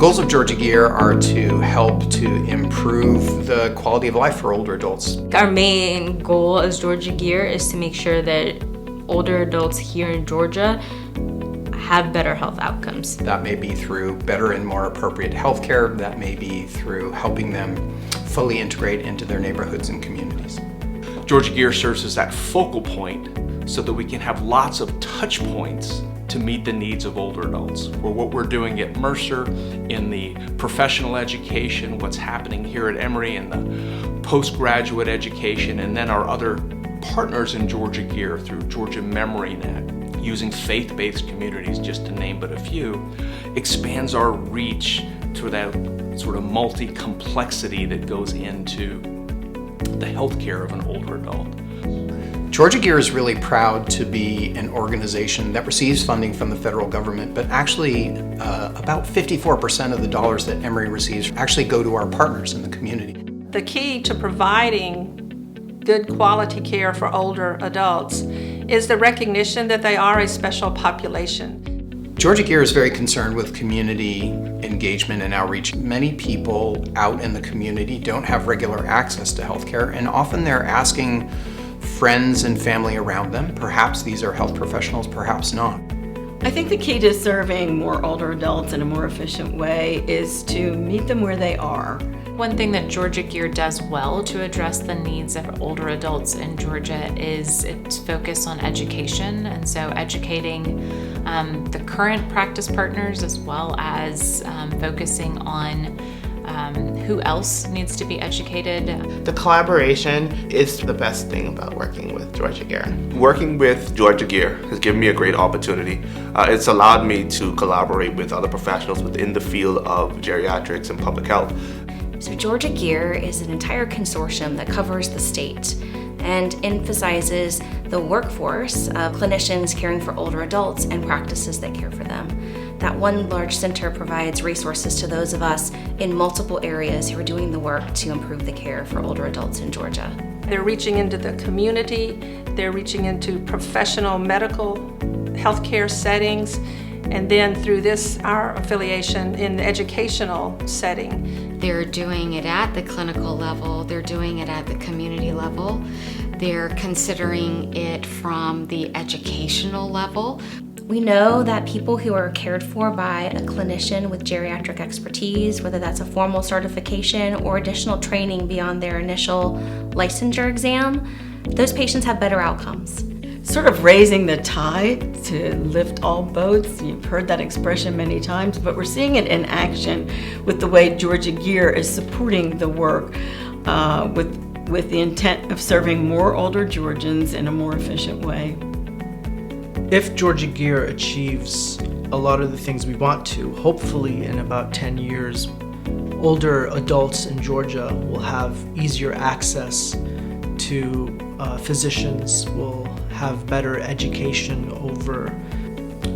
goals of Georgia Gear are to help to improve the quality of life for older adults. Our main goal as Georgia Gear is to make sure that older adults here in Georgia have better health outcomes. That may be through better and more appropriate health care. That may be through helping them fully integrate into their neighborhoods and communities. Georgia Gear serves as that focal point so that we can have lots of touch points to meet the needs of older adults. Or what we're doing at Mercer in the professional education, what's happening here at Emory in the postgraduate education, and then our other partners in Georgia Gear through Georgia MemoryNet, using faith-based communities, just to name but a few, expands our reach to that sort of multi-complexity that goes into the healthcare of an older adult. Georgia Gear is really proud to be an organization that receives funding from the federal government, but actually about 54% of the dollars that Emory receives actually go to our partners in the community. The key to providing good quality care for older adults is the recognition that they are a special population. Georgia Gear is very concerned with community engagement and outreach. Many people out in the community don't have regular access to healthcare, and often they're asking friends and family around them. Perhaps these are health professionals, perhaps not. I think the key to serving more older adults in a more efficient way is to meet them where they are. One thing that Georgia Gear does well to address the needs of older adults in Georgia is its focus on education, and so educating the current practice partners as well as focusing on who else needs to be educated. The collaboration is the best thing about working with Georgia Gear. Working with Georgia Gear has given me a great opportunity. It's allowed me to collaborate with other professionals within the field of geriatrics and public health. So Georgia Gear is an entire consortium that covers the state and emphasizes the workforce of clinicians caring for older adults and practices that care for them. That one large center provides resources to those of us in multiple areas who are doing the work to improve the care for older adults in Georgia. They're reaching into the community, they're reaching into professional medical healthcare settings, and then through this, our affiliation in the educational setting. They're doing it at the clinical level, they're doing it at the community level, they're considering it from the educational level. We know that people who are cared for by a clinician with geriatric expertise, whether that's a formal certification or additional training beyond their initial licensure exam, those patients have better outcomes. Sort of raising the tide to lift all boats. You've heard that expression many times, but we're seeing it in action with the way Georgia Gear is supporting the work with the intent of serving more older Georgians in a more efficient way. If Georgia Gear achieves a lot of the things we want to, hopefully in about 10 years, older adults in Georgia will have easier access to physicians, will have better education over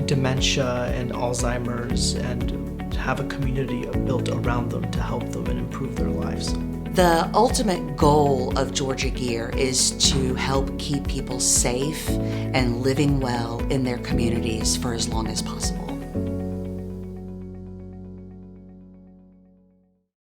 dementia and Alzheimer's, and have a community built around them to help them and improve their lives. The ultimate goal of Georgia Gear is to help keep people safe and living well in their communities for as long as possible.